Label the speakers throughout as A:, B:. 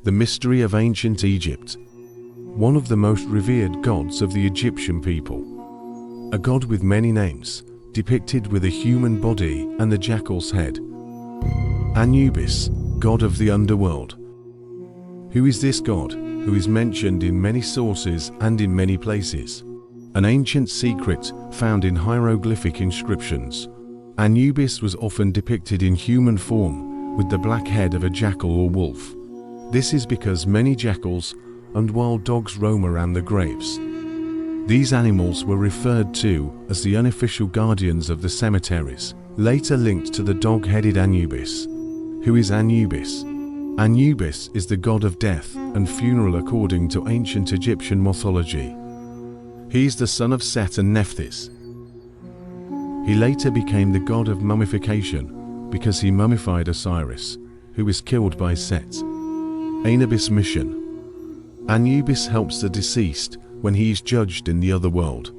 A: The mystery of ancient Egypt. One of the most revered gods of the Egyptian people. A god with many names, depicted with a human body and the jackal's head. Anubis, god of the underworld. Who is this god, who is mentioned in many sources and in many places? An ancient secret found in hieroglyphic inscriptions. Anubis was often depicted in human form, with the black head of a jackal or wolf. This is because many jackals and wild dogs roam around the graves. These animals were referred to as the unofficial guardians of the cemeteries, later linked to the dog-headed Anubis. Who is Anubis? Anubis is the god of death and funeral according to ancient Egyptian mythology. He is the son of Set and Nephthys. He later became the god of mummification because he mummified Osiris, who was killed by Set. Anubis mission. Anubis helps the deceased when he is judged in the other world.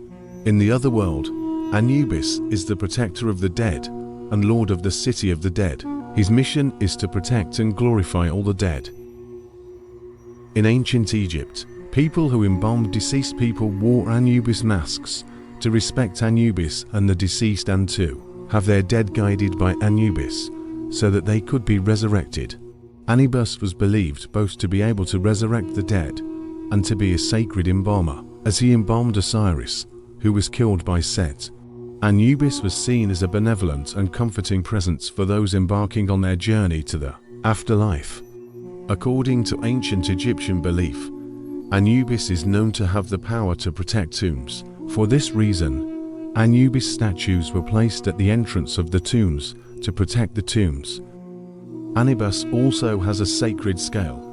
A: In the other world, Anubis is the protector of the dead and lord of the city of the dead. His mission is to protect and glorify all the dead. In ancient Egypt, people who embalmed deceased people wore Anubis masks to respect Anubis and the deceased and to have their dead guided by Anubis so that they could be resurrected. Anubis was believed both to be able to resurrect the dead and to be a sacred embalmer, as he embalmed Osiris, who was killed by Set. Anubis was seen as a benevolent and comforting presence for those embarking on their journey to the afterlife. According to ancient Egyptian belief, Anubis is known to have the power to protect tombs. For this reason, Anubis statues were placed at the entrance of the tombs to protect the tombs. Anubis also has a sacred scale.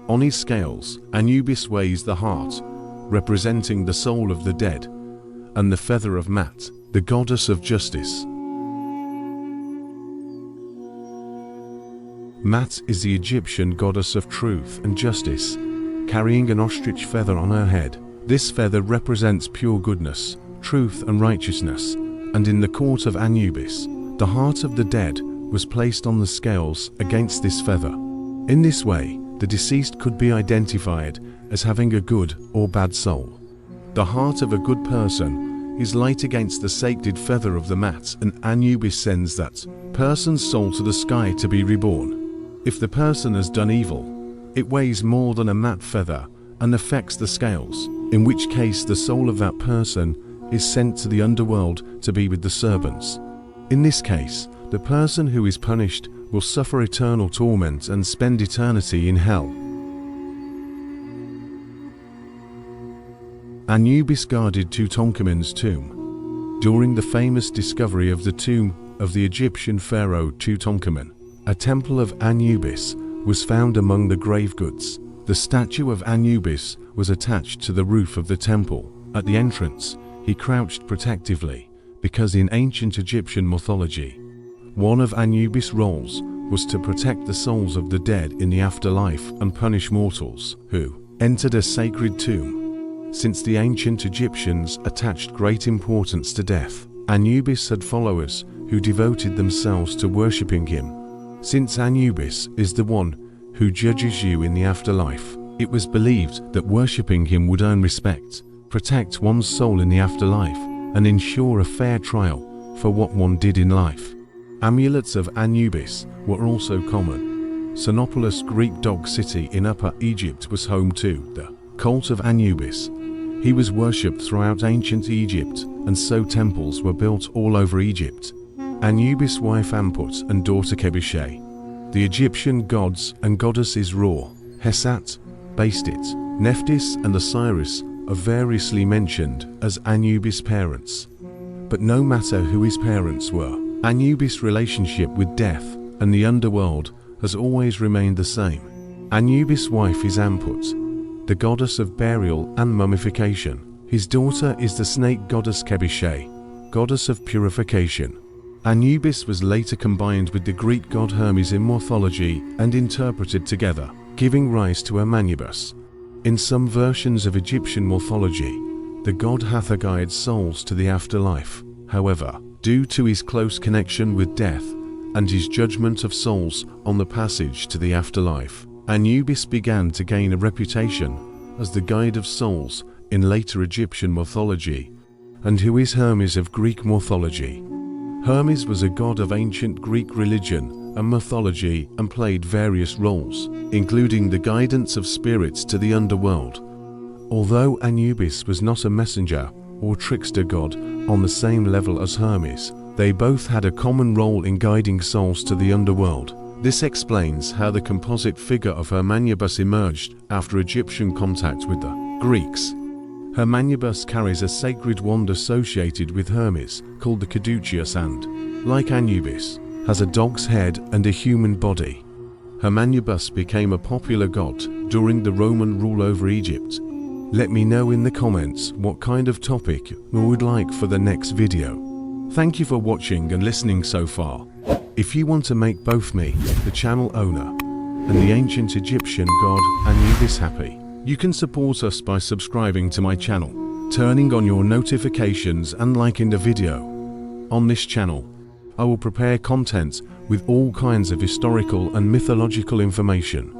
A: On his scales, Anubis weighs the heart, representing the soul of the dead, and the feather of Mat, the goddess of justice. Mat is the Egyptian goddess of truth and justice, carrying an ostrich feather on her head. This feather represents pure goodness, truth and righteousness, and in the court of Anubis, the heart of the dead was placed on the scales against this feather. In this way, the deceased could be identified as having a good or bad soul. The heart of a good person is light against the sacred feather of the Mat, and Anubis sends that person's soul to the sky to be reborn. If the person has done evil, it weighs more than a Mat feather and affects the scales, in which case the soul of that person is sent to the underworld to be with the serpents. In this case, the person who is punished will suffer eternal torment and spend eternity in hell. Anubis guarded Tutankhamun's tomb. During the famous discovery of the tomb of the Egyptian pharaoh Tutankhamun, a temple of Anubis was found among the grave goods. The statue of Anubis was attached to the roof of the temple. At the entrance, he crouched protectively, because in ancient Egyptian mythology, one of Anubis' roles was to protect the souls of the dead in the afterlife and punish mortals who entered a sacred tomb. Since the ancient Egyptians attached great importance to death, Anubis had followers who devoted themselves to worshipping him. Since Anubis is the one who judges you in the afterlife, it was believed that worshipping him would earn respect, protect one's soul in the afterlife, and ensure a fair trial for what one did in life. Amulets of Anubis were also common. Sinopolis, Greek dog city in Upper Egypt, was home to the cult of Anubis. He was worshipped throughout ancient Egypt, and so temples were built all over Egypt. Anubis' wife Amput and daughter Kebishe. The Egyptian gods and goddesses Ra, Hesat, Bastet, Nephthys and Osiris are variously mentioned as Anubis' parents. But no matter who his parents were, Anubis' relationship with death and the underworld has always remained the same. Anubis' wife is Amput, the goddess of burial and mummification. His daughter is the snake goddess Kebishe, goddess of purification. Anubis was later combined with the Greek god Hermes in mythology and interpreted together, giving rise to Amanubis. In some versions of Egyptian mythology, the god Hathor guides souls to the afterlife. However, due to his close connection with death and his judgment of souls on the passage to the afterlife, Anubis began to gain a reputation as the guide of souls in later Egyptian mythology. And who is Hermes of Greek mythology? Hermes was a god of ancient Greek religion and mythology and played various roles, including the guidance of spirits to the underworld. Although Anubis was not a messenger or trickster god on the same level as Hermes, they both had a common role in guiding souls to the underworld. This explains how the composite figure of Hermanubis emerged after Egyptian contact with the Greeks. Hermanubis carries a sacred wand associated with Hermes called the caduceus and, like Anubis, has a dog's head and a human body. Hermanubis became a popular god during the Roman rule over Egypt. Let me know in the comments what kind of topic you would like for the next video. Thank you for watching and listening so far. If you want to make both me, the channel owner, and the ancient Egyptian god Anubis happy, you can support us by subscribing to my channel, turning on your notifications and liking the video. On this channel, I will prepare content with all kinds of historical and mythological information.